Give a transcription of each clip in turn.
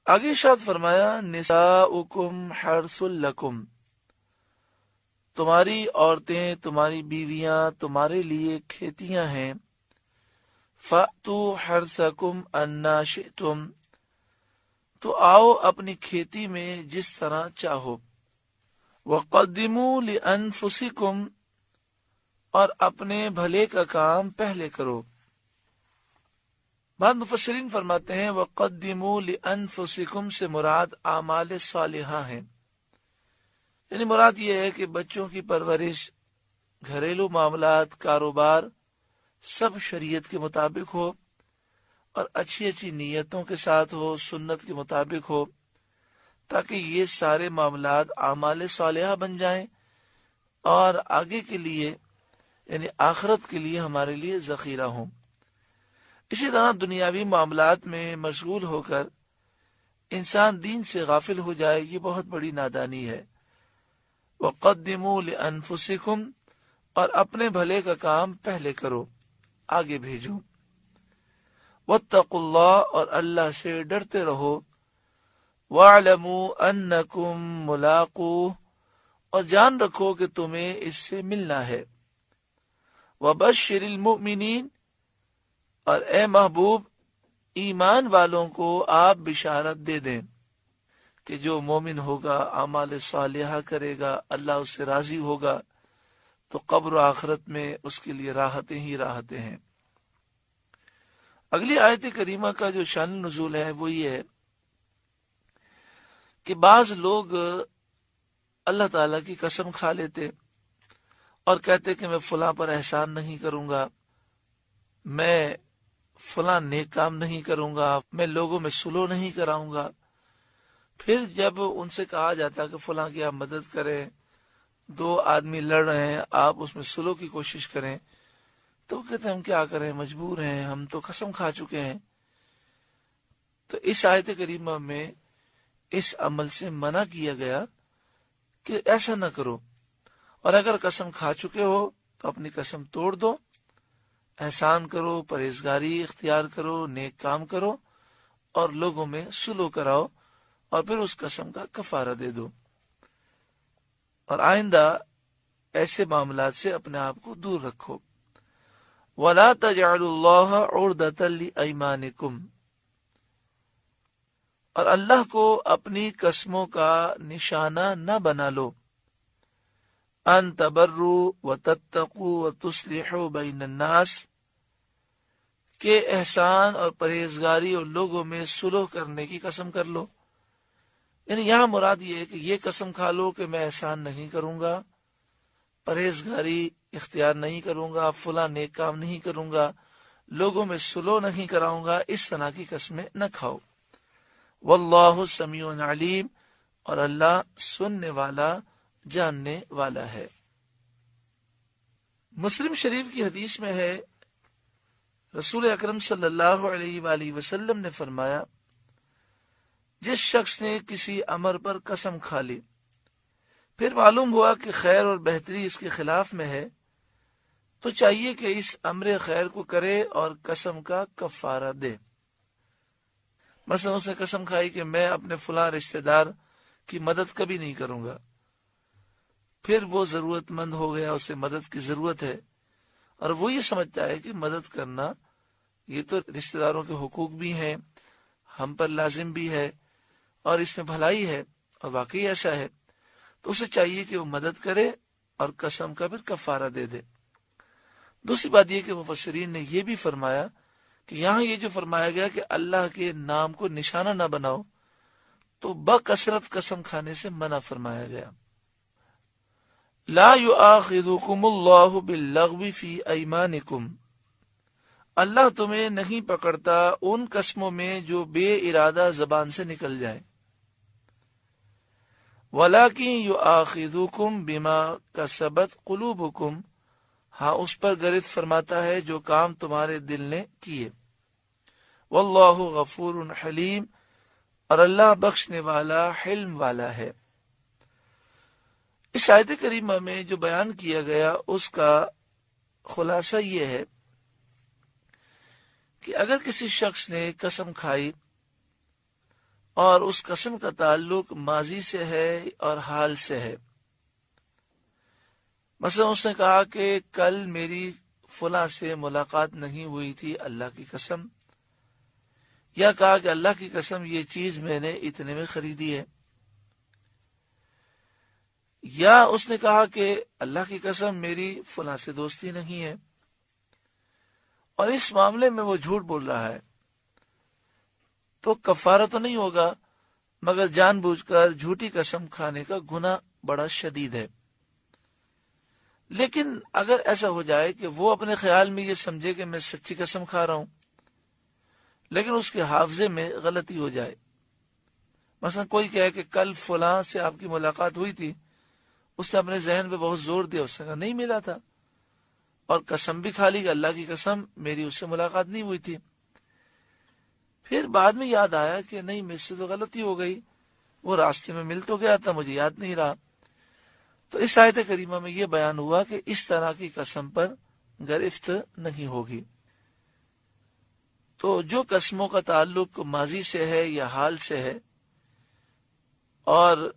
آگے ارشاد فرمایا نساؤکم حرث لکم، تمہاری عورتیں، تمہاری بیویاں تمہارے لیے کھیتیاں ہیں، فأتوا حرثکم انا شئتم، تو آؤ اپنی کھیتی میں جس طرح چاہو، وقدموا لانفسکم، اور اپنے بھلے کا کام پہلے کرو۔ بعض مفسرین فرماتے ہیں وقدموا لانفسکم سے مراد اعمال صالحہ ہیں، یعنی مراد یہ ہے کہ بچوں کی پرورش، گھریلو معاملات، کاروبار سب شریعت کے مطابق ہو اور اچھی اچھی نیتوں کے ساتھ ہو، سنت کے مطابق ہو، تاکہ یہ سارے معاملات اعمال صالحہ بن جائیں اور آگے کے لیے یعنی آخرت کے لیے ہمارے لیے ذخیرہ ہوں۔ اسی طرح دنیاوی معاملات میں مشغول ہو کر انسان دین سے غافل ہو جائے، یہ بہت بڑی نادانی ہے۔ وَقَدِّمُوا لِأَنفُسِكُمْ، اور اپنے بھلے کا کام پہلے کرو، آگے بھیجو۔ وَاتَّقُوا اللَّهَ، اور اللہ سے ڈرتے رہو۔ وَاعْلَمُوا أَنَّكُمْ مُلَاقُوهُ، اور جان رکھو کہ تمہیں اس سے ملنا ہے۔ وَبَشِّرِ الْمُؤْمِنِينَ، اور اے محبوب ایمان والوں کو آپ بشارت دے دیں کہ جو مومن ہوگا، اعمال صالحہ کرے گا، اللہ اس سے راضی ہوگا، تو قبر و آخرت میں اس کے لیے راحتیں ہی راحتیں ہیں۔ اگلی آیت کریمہ کا جو شان نزول ہے وہ یہ ہے کہ بعض لوگ اللہ تعالیٰ کی قسم کھا لیتے اور کہتے کہ میں فلاں پر احسان نہیں کروں گا، میں فلاں نیک کام نہیں کروں گا، میں لوگوں میں صلح نہیں کراؤں گا۔ پھر جب ان سے کہا جاتا کہ فلاں کی آپ مدد کریں، دو آدمی لڑ رہے ہیں، آپ اس میں صلح کی کوشش کریں، تو کہتے ہیں ہم کیا کریں، مجبور ہیں، ہم تو قسم کھا چکے ہیں۔ تو اس آیت کریمہ میں اس عمل سے منع کیا گیا کہ ایسا نہ کرو، اور اگر قسم کھا چکے ہو تو اپنی قسم توڑ دو، احسان کرو، پرہیزگاری اختیار کرو، نیک کام کرو اور لوگوں میں صلح کراؤ، اور پھر اس قسم کا کفارہ دے دو، اور آئندہ ایسے معاملات سے اپنے آپ کو دور رکھو۔ وَلَا تَجْعَلُوا اللَّهَ عُرْضَةً لِأَيْمَانِكُمْ، اور اللہ کو اپنی قسموں کا نشانہ نہ بنا لو۔ ان تبروا وتتقوا وتصلحوا بین الناس، کہ احسان اور پرہیزگاری اور لوگوں میں صلح کرنے کی قسم کر لو۔ یعنی یہاں مراد یہ ہے کہ یہ قسم کھا لو کہ میں احسان نہیں کروں گا، پرہیزگاری اختیار نہیں کروں گا، فلاں نیک کام نہیں کروں گا، لوگوں میں صلح نہیں کراؤں گا، اس طرح کی قسمیں نہ کھاؤ۔ واللہ سمیع علیم، اور اللہ سننے والا، جاننے والا ہے۔ مسلم شریف کی حدیث میں ہے، رسول اکرم صلی اللہ علیہ وآلہ وسلم نے فرمایا، جس شخص نے کسی امر پر قسم کھا لی، پھر معلوم ہوا کہ خیر اور بہتری اس کے خلاف میں ہے، تو چاہیے کہ اس امر خیر کو کرے اور قسم کا کفارہ دے۔ مثلا اس نے قسم کھائی کہ میں اپنے فلاں رشتہ دار کی مدد کبھی نہیں کروں گا، پھر وہ ضرورت مند ہو گیا، اسے مدد کی ضرورت ہے، اور وہ یہ سمجھتا ہے کہ مدد کرنا یہ تو رشتہ داروں کے حقوق بھی ہیں، ہم پر لازم بھی ہے، اور اس میں بھلائی ہے، اور واقعی ایسا ہے، تو اسے چاہیے کہ وہ مدد کرے اور قسم کا پھر کفارہ دے دے۔ دوسری بات یہ کہ مفسرین نے یہ بھی فرمایا کہ یہاں یہ جو فرمایا گیا کہ اللہ کے نام کو نشانہ نہ بناؤ، تو بکثرت قسم کھانے سے منع فرمایا گیا۔ لا یؤاخذکم اللہ باللغو فی ایمانکم، اللہ تمہیں نہیں پکڑتا ان قسموں میں جو بے ارادہ زبان سے نکل جائیں، وَلَٰكِن يُؤَاخِذُكُم بِمَا كَسَبَتْ قُلُوبُكُمْ، ہاں اس پر گرفت فرماتا ہے جو کام تمہارے دل نے کیے۔ واللہ غفور حلیم، اور اللہ بخشنے والا، حلم والا ہے۔ اس آیت کریمہ میں جو بیان کیا گیا اس کا خلاصہ یہ ہے کہ اگر کسی شخص نے قسم کھائی اور اس قسم کا تعلق ماضی سے ہے اور حال سے ہے۔ مثلا اس نے کہا کہ کل میری فلاں سے ملاقات نہیں ہوئی تھی اللہ کی قسم، یا کہا کہ اللہ کی قسم یہ چیز میں نے اتنے میں خریدی ہے، یا اس نے کہا کہ اللہ کی قسم میری فلاں سے دوستی نہیں ہے، اور اس معاملے میں وہ جھوٹ بول رہا ہے، تو کفارہ تو نہیں ہوگا، مگر جان بوجھ کر جھوٹی قسم کھانے کا گناہ بڑا شدید ہے۔ لیکن اگر ایسا ہو جائے کہ وہ اپنے خیال میں یہ سمجھے کہ میں سچی قسم کھا رہا ہوں، لیکن اس کے حافظے میں غلطی ہو جائے، مثلا کوئی کہے کہ کل فلاں سے آپ کی ملاقات ہوئی تھی، اس نے اپنے ذہن پہ بہت زور دیا، اس نے کہا نہیں ملا تھا، اور قسم بھی کھا لی کہ اللہ کی قسم میری اس سے ملاقات نہیں ہوئی تھی۔ پھر بعد میں یاد آیا کہ نہیں، مجھ سے تو غلطی ہو گئی، وہ راستے میں مل تو گیا تھا، مجھے یاد نہیں رہا۔ تو اس آیت کریمہ میں یہ بیان ہوا کہ اس طرح کی قسم پر گرفت نہیں ہوگی۔ تو جو قسموں کا تعلق ماضی سے ہے یا حال سے ہے، اور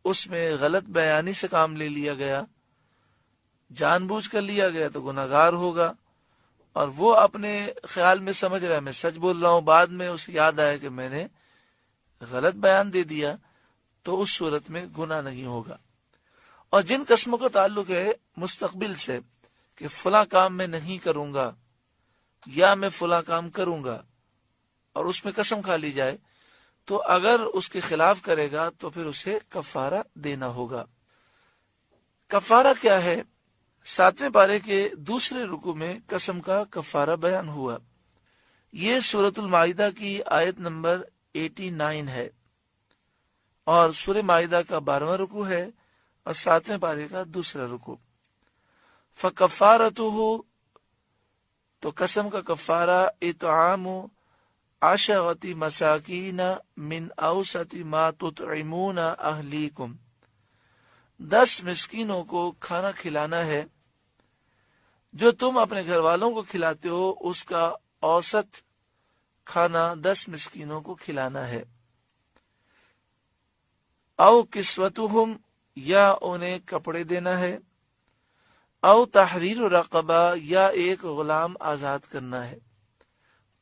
اس میں غلط بیانی سے کام لے لیا گیا، جان بوجھ کر لیا گیا، تو گناہگار ہوگا، اور وہ اپنے خیال میں سمجھ رہا ہے میں سچ بول رہا ہوں، بعد میں اسے یاد آیا کہ میں نے غلط بیان دے دیا، تو اس صورت میں گناہ نہیں ہوگا۔ اور جن قسموں کا تعلق ہے مستقبل سے کہ فلاں کام میں نہیں کروں گا یا میں فلاں کام کروں گا، اور اس میں قسم کھا لی جائے، تو اگر اس کے خلاف کرے گا تو پھر اسے کفارہ دینا ہوگا۔ کفارہ کیا ہے؟ 7ویں پارے کے دوسرے رکوع میں قسم کا کفارہ بیان ہوا۔ یہ سورۃ المائدہ کی آیت نمبر 89 ہے، اور سورہ مائدہ کا 12واں رکوع ہے، اور 7ویں پارے کا دوسرا رکوع۔ فَكَفَّارَتُهُ، تو قسم کا کفارہ اطعام 10 مساکین من اوسط ما تطعمون اہلیکم، 10 مسکینوں کو کھانا کھلانا ہے جو تم اپنے گھر والوں کو کھلاتے ہو، اس کا اوسط کھانا 10 مسکینوں کو کھلانا ہے۔ او کسوتہم، یا انہیں کپڑے دینا ہے، او تحریر رقبہ، یا ایک غلام آزاد کرنا ہے۔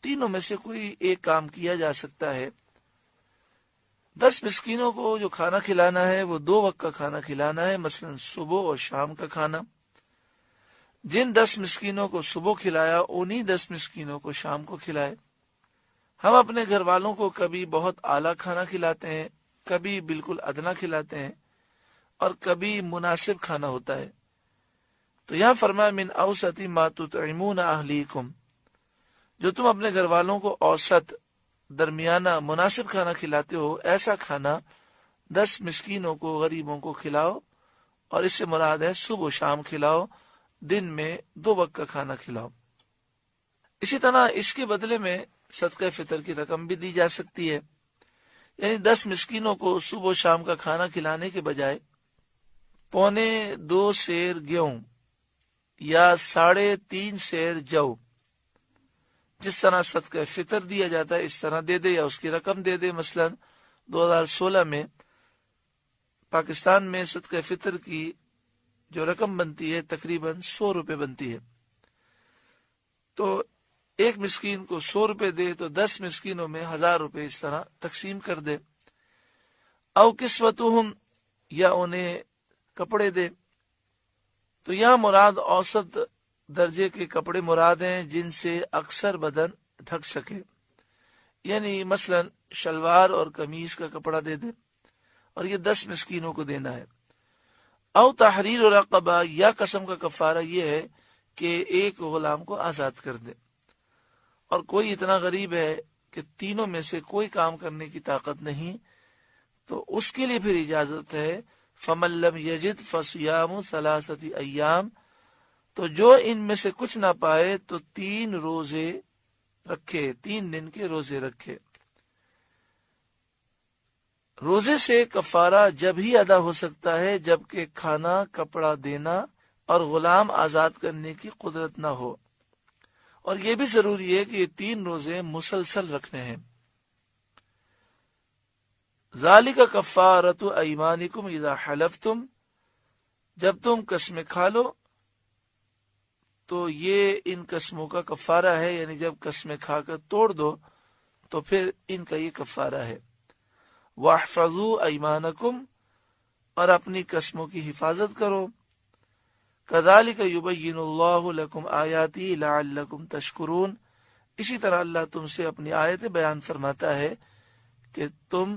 تینوں میں سے کوئی ایک کام کیا جا سکتا ہے۔ 10 مسکینوں کو جو کھانا کھلانا ہے وہ 2 وقت کا کھانا کھلانا ہے، مثلا صبح اور شام کا کھانا۔ جن 10 مسکینوں کو صبح کھلایا، انہی 10 مسکینوں کو شام کو کھلائے۔ ہم اپنے گھر والوں کو کبھی بہت اعلیٰ کھانا کھلاتے ہیں، کبھی بالکل ادنا کھلاتے ہیں، اور کبھی مناسب کھانا ہوتا ہے۔ تو یہاں فرمایا من اوسط ما تطعمون اہلیکم، جو تم اپنے گھر والوں کو اوسط، درمیانہ، مناسب کھانا کھلاتے ہو، ایسا کھانا 10 مسکینوں کو، غریبوں کو کھلاؤ، اور اس سے مراد ہے صبح و شام کھلاؤ، دن میں 2 وقت کا کھانا کھلاؤ۔ اسی طرح اس کے بدلے میں صدقہ فطر کی رقم بھی دی جا سکتی ہے، یعنی 10 مسکینوں کو صبح و شام کا کھانا کھلانے کے بجائے 2.25 سیر گیہوں یا 3.5 سیر جو، جس طرح صدقہ فطر دیا جاتا ہے اس طرح دے دے، یا اس کی رقم دے دے۔ مثلا 2016 میں پاکستان میں صدقہ فطر کی جو رقم بنتی ہے تقریباً 100 روپے بنتی ہے، تو ایک مسکین کو 100 روپے دے تو 10 مسکینوں میں 1000 روپے اس طرح تقسیم کر دے۔ او کسوتہم، یا انہیں کپڑے دے، تو یہاں مراد اوسط درجے کے کپڑے مراد ہیں جن سے اکثر بدن ڈھک سکے، یعنی مثلا شلوار اور قمیص کا کپڑا دے دے، اور یہ 10 مسکینوں کو دینا ہے۔ او تحریر رقبہ، یا قسم کا کفارہ یہ ہے کہ ایک غلام کو آزاد کر دے، اور کوئی اتنا غریب ہے کہ تینوں میں سے کوئی کام کرنے کی طاقت نہیں، تو اس کے لیے پھر اجازت ہے فَمَن لَّمْ يَجِدْ فَصِيَامُ 3 ایام، تو جو ان میں سے کچھ نہ پائے تو 3 روزے رکھے، 3 دن کے روزے رکھے۔ روزے سے کفارہ جب ہی ادا ہو سکتا ہے جبکہ کھانا، کپڑا دینا اور غلام آزاد کرنے کی قدرت نہ ہو، اور یہ بھی ضروری ہے کہ یہ 3 روزے مسلسل رکھنے ہیں۔ ذالک کفارۃ ایمانکم اذا حلفتم، جب تم قسمیں کھا لو تو یہ ان قسموں کا کفارہ ہے، یعنی جب قسمیں کھا کر توڑ دو تو پھر ان کا یہ کفارہ ہے۔ واحفظوا ایمانکم، اور اپنی قسموں کی حفاظت کرو۔ کذالک یبین اللہ لکم آیاتی لعلکم تشکرون، اسی طرح اللہ تم سے اپنی آیتیں بیان فرماتا ہے کہ تم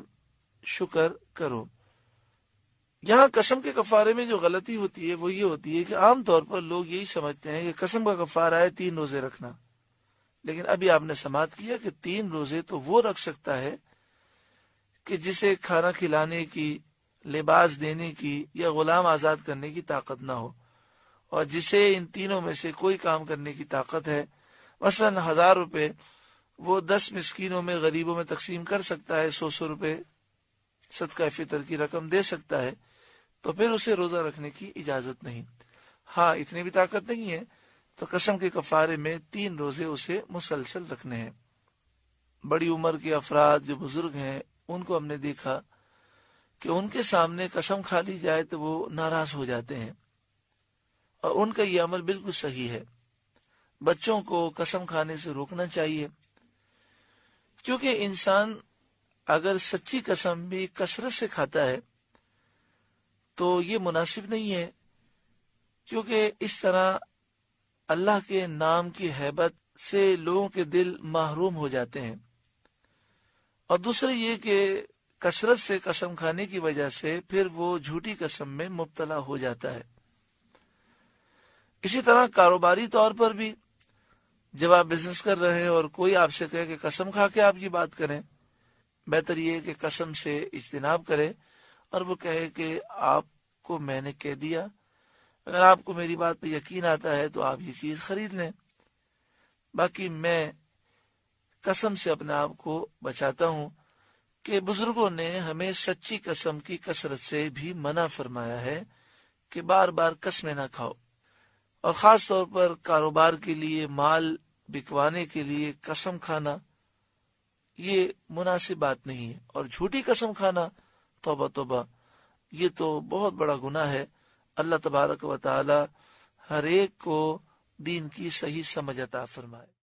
شکر کرو۔ یہاں قسم کے کفارے میں جو غلطی ہوتی ہے وہ یہ ہوتی ہے کہ عام طور پر لوگ یہی سمجھتے ہیں کہ قسم کا کفارہ ہے 3 روزے رکھنا، لیکن ابھی آپ نے سماعت کیا کہ 3 روزے تو وہ رکھ سکتا ہے کہ جسے کھانا کھلانے کی، لباس دینے کی یا غلام آزاد کرنے کی طاقت نہ ہو، اور جسے ان تینوں میں سے کوئی کام کرنے کی طاقت ہے، مثلا 1000 روپے وہ 10 مسکینوں میں، غریبوں میں تقسیم کر سکتا ہے، 100 روپے صدقہ فطر کی رقم دے سکتا ہے، تو پھر اسے روزہ رکھنے کی اجازت نہیں۔ ہاں اتنی بھی طاقت نہیں ہے تو قسم کے کفارے میں 3 روزے اسے مسلسل رکھنے ہیں۔ بڑی عمر کے افراد جو بزرگ ہیں ان کو ہم نے دیکھا کہ ان کے سامنے قسم کھا لی جائے تو وہ ناراض ہو جاتے ہیں، اور ان کا یہ عمل بالکل صحیح ہے۔ بچوں کو قسم کھانے سے روکنا چاہیے، کیونکہ انسان اگر سچی قسم بھی کثرت سے کھاتا ہے تو یہ مناسب نہیں ہے، کیونکہ اس طرح اللہ کے نام کی ہیبت سے لوگوں کے دل محروم ہو جاتے ہیں، اور دوسرا یہ کہ کثرت سے قسم کھانے کی وجہ سے پھر وہ جھوٹی قسم میں مبتلا ہو جاتا ہے۔ اسی طرح کاروباری طور پر بھی جب آپ بزنس کر رہے ہیں اور کوئی آپ سے کہے کہ قسم کھا کے آپ یہ بات کریں، بہتر یہ ہے کہ قسم سے اجتناب کرے اور وہ کہے کہ آپ کو میں نے کہہ دیا، اگر آپ کو میری بات پہ یقین آتا ہے تو آپ یہ چیز خرید لیں، باقی میں قسم سے اپنے آپ کو بچاتا ہوں کہ بزرگوں نے ہمیں سچی قسم کی کثرت سے بھی منع فرمایا ہے کہ بار بار قسمیں نہ کھاؤ، اور خاص طور پر کاروبار کے لیے، مال بکوانے کے لیے قسم کھانا یہ مناسب بات نہیں ہے، اور جھوٹی قسم کھانا توبہ توبہ یہ تو بہت بڑا گناہ ہے۔ اللہ تبارک و تعالی ہر ایک کو دین کی صحیح سمجھ عطا فرمائے۔